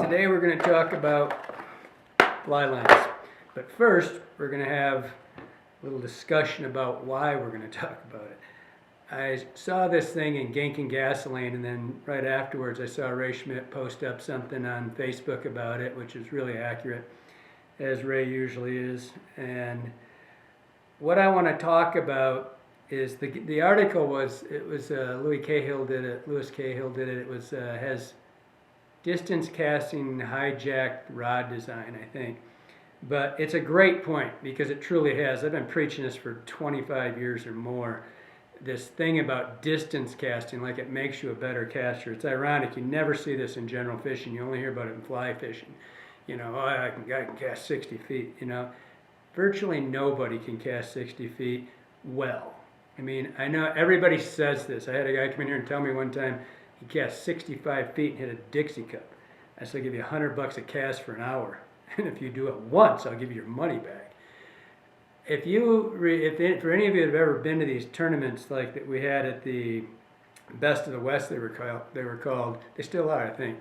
Today we're going to talk about fly lines, but first we're going to have a little discussion about why we're going to talk about it. I saw this thing in Gink and gasoline, and then right afterwards I saw Ray Schmidt post up something on Facebook about it, which is really accurate, as Ray usually is. And what I want to talk about is the article was Cahill did it. It was has distance casting hijacked rod design, I think. But it's a great point because it truly has. I've been preaching this for 25 years or more. This thing about distance casting, like it makes you a better caster. It's ironic. You never see this in general fishing. You only hear about it in fly fishing. You know, oh, I can cast 60 feet. You know, virtually nobody can cast 60 feet well. I mean, I know everybody says this. I had a guy come in here and tell me one time he cast 65 feet and hit a Dixie cup. I said, I'll give you $100 a cast for an hour. And if you do it once, I'll give you your money back. For any of you that have ever been to these tournaments like that we had at the Best of the West, they were called, they still are, I think.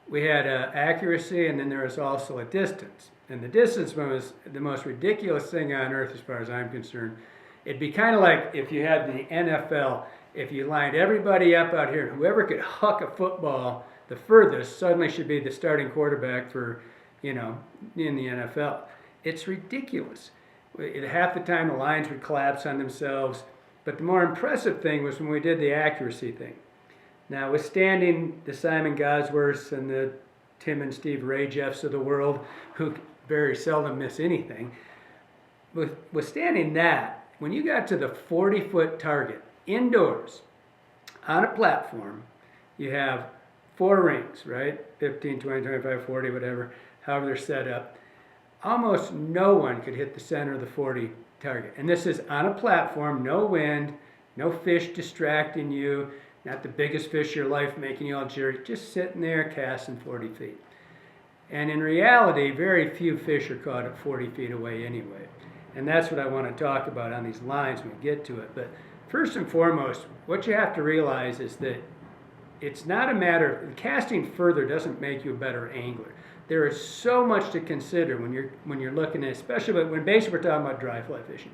We had accuracy, and then there was also a distance. And the distance one was the most ridiculous thing on earth as far as I'm concerned. It'd be kind of like if you had the NFL, if you lined everybody up out here, and whoever could huck a football the furthest suddenly should be the starting quarterback for, you know, in the NFL. It's ridiculous. Half the time the lines would collapse on themselves. But the more impressive thing was when we did the accuracy thing. Now, withstanding the Simon Gosworths and the Tim and Steve Rajeffs of the world, who very seldom miss anything, withstanding that, when you got to the 40-foot target, indoors, on a platform, you have 4 rings, right? 15, 20, 25, 40, whatever, however they're set up. Almost no one could hit the center of the 40 target. And this is on a platform, no wind, no fish distracting you, not the biggest fish of your life making you all jittery, just sitting there casting 40 feet. And in reality, very few fish are caught at 40 feet away anyway. And that's what I want to talk about on these lines when we get to it. But first and foremost, what you have to realize is that it's not a matter of casting further doesn't make you a better angler. There is so much to consider when you're looking at, especially when basically we're talking about dry fly fishing.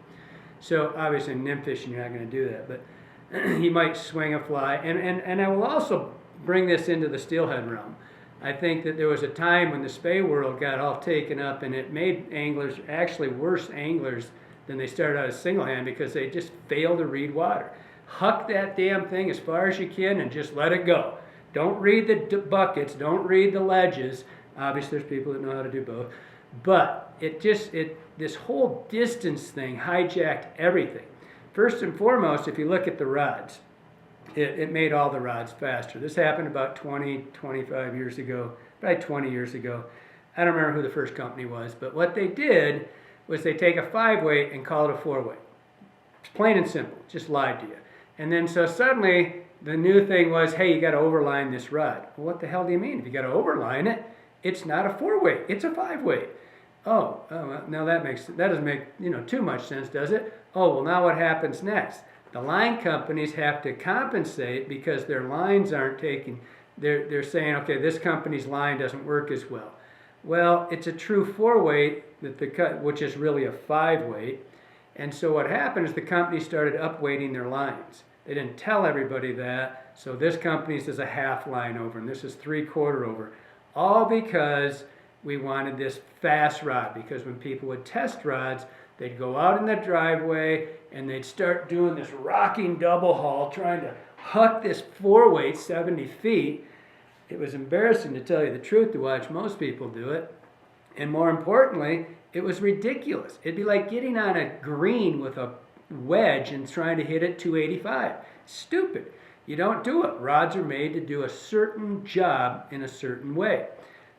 So obviously in nymph fishing you're not going to do that, but you might swing a fly. And I will also bring this into the steelhead realm. I think that there was a time when the spey world got all taken up and it made anglers actually worse anglers than they started out as single hand because they just failed to read water. Huck that damn thing as far as you can and just let it go. Don't read the buckets, don't read the ledges. Obviously there's people that know how to do both. But this whole distance thing hijacked everything. First and foremost, if you look at the rods, it made all the rods faster. This happened about 20, 25 years ago, probably 20 years ago. I don't remember who the first company was, but what they did was they take a 5-weight and call it a 4-weight. It's plain and simple, just lied to you. And then so suddenly the new thing was, hey, you got to overline this rod. Well, what the hell do you mean? If you got to overline it, it's not a 4-weight, it's a 5-weight. Oh, well, now that doesn't make too much sense, does it? Oh, well, now what happens next? The line companies have to compensate because their lines aren't taking. They're saying, okay, this company's line doesn't work as well. Well, it's a true 4-weight which is really a 5-weight. And so what happened is the company started upweighting their lines. They didn't tell everybody that. So this company says a half line over, and this is 3/4 over. All because we wanted this fast rod. Because when people would test rods, they'd go out in the driveway and they'd start doing this rocking double haul, trying to huck this 4-weight 70 feet. It was embarrassing, to tell you the truth, to watch most people do it. And more importantly, it was ridiculous. It'd be like getting on a green with a wedge and trying to hit it 285. Stupid. You don't do it. Rods are made to do a certain job in a certain way.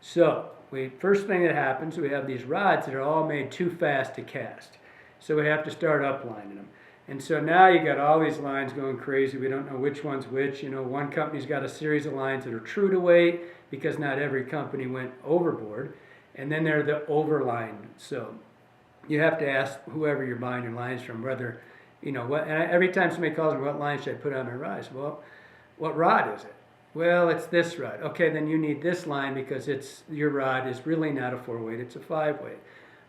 So, first thing that happens, we have these rods that are all made too fast to cast. So we have to start uplining them. And so now you got all these lines going crazy. We don't know which one's which. One company's got a series of lines that are true to weight because not every company went overboard. And then they're the overlined. So you have to ask whoever you're buying your lines from whether, every time somebody calls me, what line should I put on my rise? Well, what rod is it? Well, it's this rod. Okay, then you need this line because your rod is really not a 4-weight, it's a 5-weight.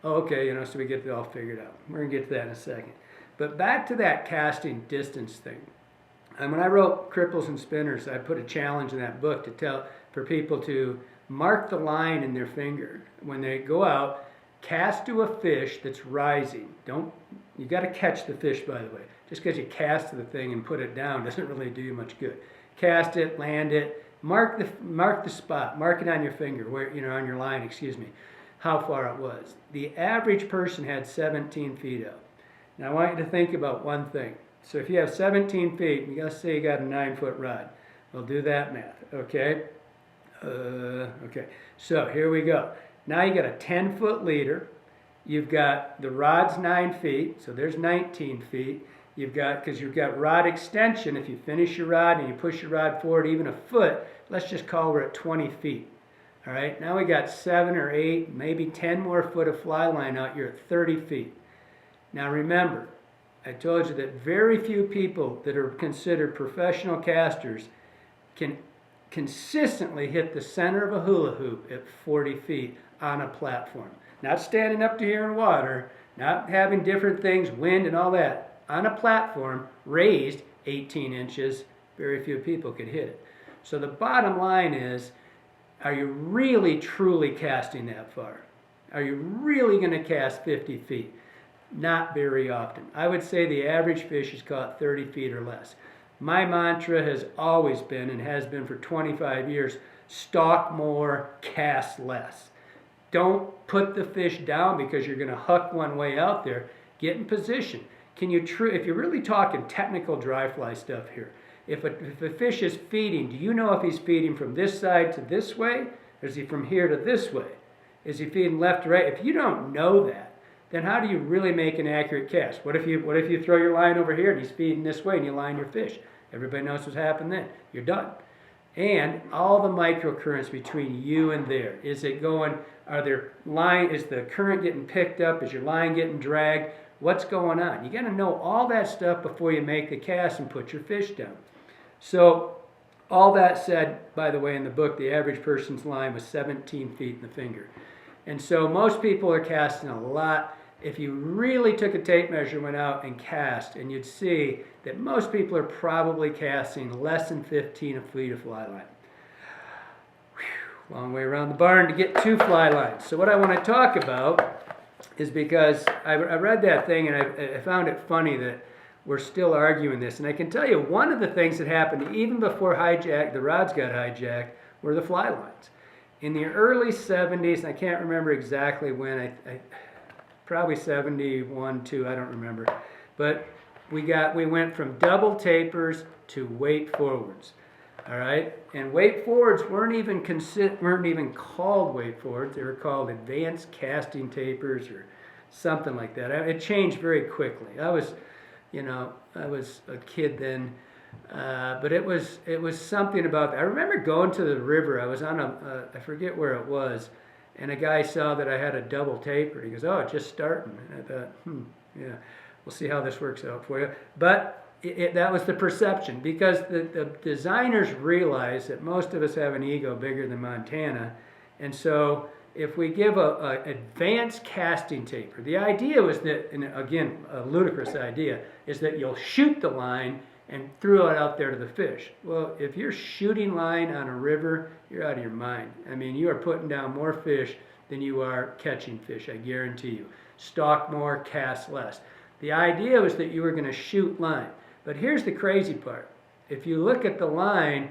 Okay, so we get it all figured out. We're going to get to that in a second. But back to that casting distance thing. And when I wrote Cripples and Spinners, I put a challenge in that book for people to mark the line in their finger. When they go out, cast to a fish that's rising. You got to catch the fish, by the way. Just because you cast the thing and put it down doesn't really do you much good. Cast it, land it, mark the spot, mark it on your finger, on your line, how far it was. The average person had 17 feet out. Now I want you to think about one thing. So if you have 17 feet, you got to say you got a 9-foot rod. We'll do that math, okay? Okay, so here we go. Now you got a 10-foot leader. You've got the rod's 9 feet, so there's 19 feet. Because you've got rod extension, if you finish your rod and you push your rod forward even a foot, let's just call we're at 20 feet. All right, now we got 7 or 8, maybe 10 more foot of fly line out, you're at 30 feet. Now remember, I told you that very few people that are considered professional casters can consistently hit the center of a hula hoop at 40 feet on a platform. Not standing up to here in water, not having different things, wind and all that. On a platform, raised 18 inches, very few people could hit it. So the bottom line is, are you really truly casting that far? Are you really going to cast 50 feet? Not very often. I would say the average fish is caught 30 feet or less. My mantra has always been, and has been for 25 years, stalk more, cast less. Don't put the fish down because you're going to huck one way out there. Get in position. If you're really talking technical dry fly stuff here, if a fish is feeding, do you know if he's feeding from this side to this way, or is he from here to this way? Is he feeding left to right? If you don't know that, then how do you really make an accurate cast? What if you throw your line over here and he's feeding this way and you line your fish? Everybody knows what's happened then. You're done. And all the microcurrents between you and there. Is the current getting picked up? Is your line getting dragged? What's going on? You got to know all that stuff before you make the cast and put your fish down. So all that said, by the way, in the book, the average person's line was 17 feet in the finger. And so most people are casting a lot. If you really took a tape measure, went out and cast, and you'd see that most people are probably casting less than 15 feet of fly line. Whew, long way around the barn to get 2 fly lines. So what I want to talk about is, because I read that thing and I found it funny that we're still arguing this. And I can tell you one of the things that happened even before the rods got hijacked, were the fly lines. In the early 70s, and I can't remember exactly when, probably 71, 2, I don't remember. But we went from double tapers to weight forwards. All right, and weight forwards weren't even called weight forwards. They were called advanced casting tapers or something like that. It changed very quickly. I was a kid then, but it was something about that. I remember going to the river. I was on I forget where it was, and a guy saw that I had a double taper. He goes, "Oh, it's just starting." And I thought, yeah, we'll see how this works out for you. But that was the perception, because the designers realized that most of us have an ego bigger than Montana, and so if we give a advanced casting taper, the idea was that, and again, a ludicrous idea, is that you'll shoot the line and throw it out there to the fish. Well, if you're shooting line on a river, you're out of your mind. I mean, you are putting down more fish than you are catching fish, I guarantee you. Stalk more, cast less. The idea was that you were going to shoot line. But here's the crazy part. If you look at the line,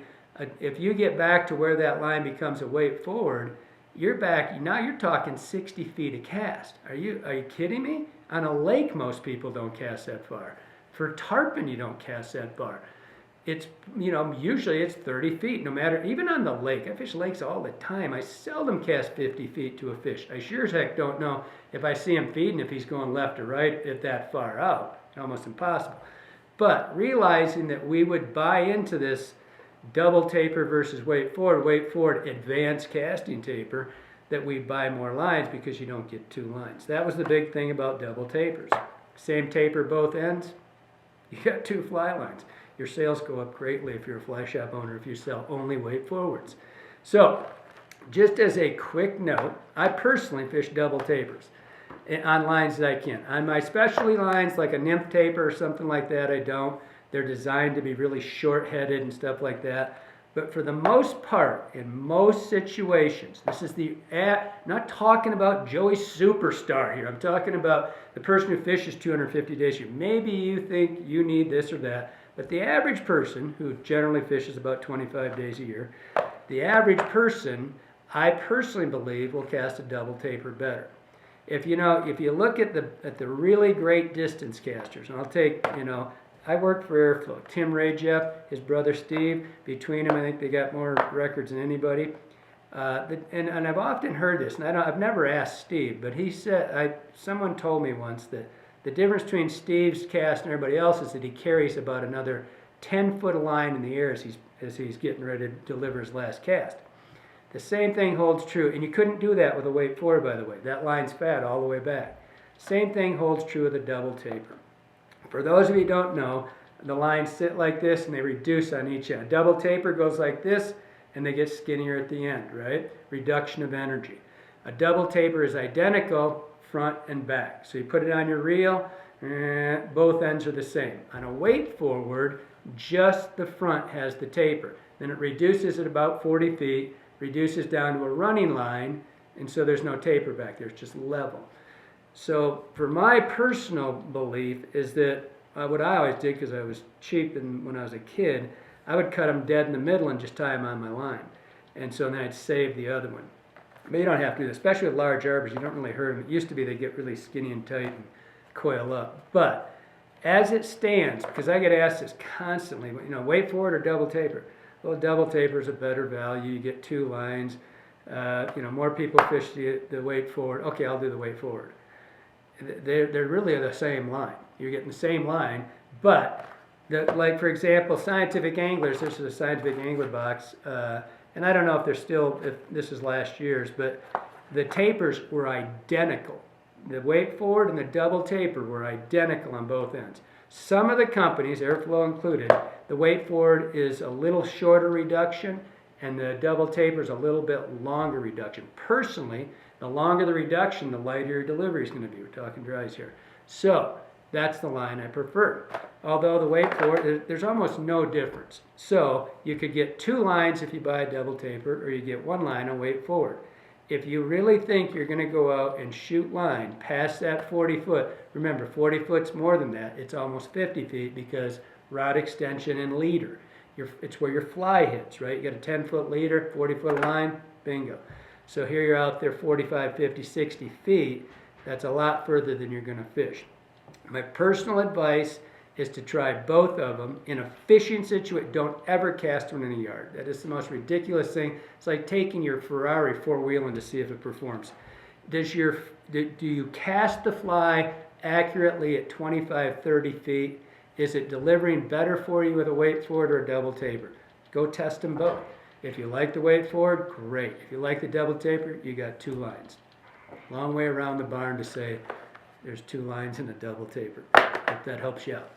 if you get back to where that line becomes a weight forward, now you're talking 60 feet of cast. Are you kidding me? On a lake, most people don't cast that far. For tarpon, you don't cast that far. It's, usually it's 30 feet, no matter, even on the lake. I fish lakes all the time. I seldom cast 50 feet to a fish. I sure as heck don't know if I see him feeding, if he's going left or right at that far out. Almost impossible. But realizing that we would buy into this double taper versus weight forward, advanced casting taper, that we buy more lines because you don't get 2 lines. That was the big thing about double tapers. Same taper both ends, you got 2 fly lines. your sales go up greatly if you're a fly shop owner, if you sell only weight forwards. So, just as a quick note, I personally fish double tapers on lines that I can. On my specialty lines, like a nymph taper or something like that, I don't. They're designed to be really short-headed and stuff like that. But for the most part, in most situations, this is not talking about Joey Superstar here. I'm talking about the person who fishes 250 days a year. Maybe you think you need this or that, but the average person, who generally fishes about 25 days a year, the average person, I personally believe, will cast a double taper better. If you look at the really great distance casters, and I'll take, I worked for Airflow. Tim Rajeff, his brother Steve, between them, I think they got more records than anybody. And I've often heard this, and I've never asked Steve, but he said, someone told me once that the difference between Steve's cast and everybody else is that he carries about another 10-foot of line in the air as he's getting ready to deliver his last cast. The same thing holds true, and you couldn't do that with a weight forward, by the way. That line's fat all the way back. Same thing holds true with a double taper. For those of you who don't know, the lines sit like this and they reduce on each end. A double taper goes like this and they get skinnier at the end, right? Reduction of energy. A double taper is identical front and back. So you put it on your reel, both ends are the same. On a weight forward, just the front has the taper. Then it reduces at about 40 feet, reduces down to a running line, and so there's no taper back there, it's just level. So for my personal belief is that what I always did, because I was cheap and when I was a kid, I would cut them dead in the middle and just tie them on my line. And so then I'd save the other one. But you don't have to do that, especially with large arbors. You don't really hurt them. It used to be they get really skinny and tight and coil up. But as it stands, because I get asked this constantly, weight forward or double taper? Well, double taper is a better value. You get 2 lines. More people fish the weight forward. Okay, I'll do the weight forward. They're really the same line. You're getting the same line, but like for example, Scientific Anglers. This is a Scientific Angler box, and I don't know if this is last year's, but the tapers were identical. The weight forward and the double taper were identical on both ends. Some of the companies, Airflow included, the weight forward is a little shorter reduction, and the double taper is a little bit longer reduction. Personally, the longer the reduction, the lighter your delivery is going to be. We're talking dries here. So that's the line I prefer. Although the weight forward, there's almost no difference. So you could get 2 lines if you buy a double taper, or you get 1 line on weight forward. If you really think you're going to go out and shoot line past that 40 foot, remember 40 foot's more than that. It's almost 50 feet because rod extension and leader. It's where your fly hits, right? You got a 10-foot leader, 40-foot line, bingo. So here you're out there 45, 50, 60 feet. That's a lot further than you're going to fish. My personal advice is to try both of them in a fishing situation. Don't ever cast one in a yard. That is the most ridiculous thing. It's like taking your Ferrari 4-wheeling to see if it performs. Do you cast the fly accurately at 25, 30 feet? Is it delivering better for you with a weight forward or a double taper? Go test them both. If you like the weight forward, great. If you like the double taper, you got 2 lines. Long way around the barn to say there's 2 lines and a double taper. Hope that helps you out.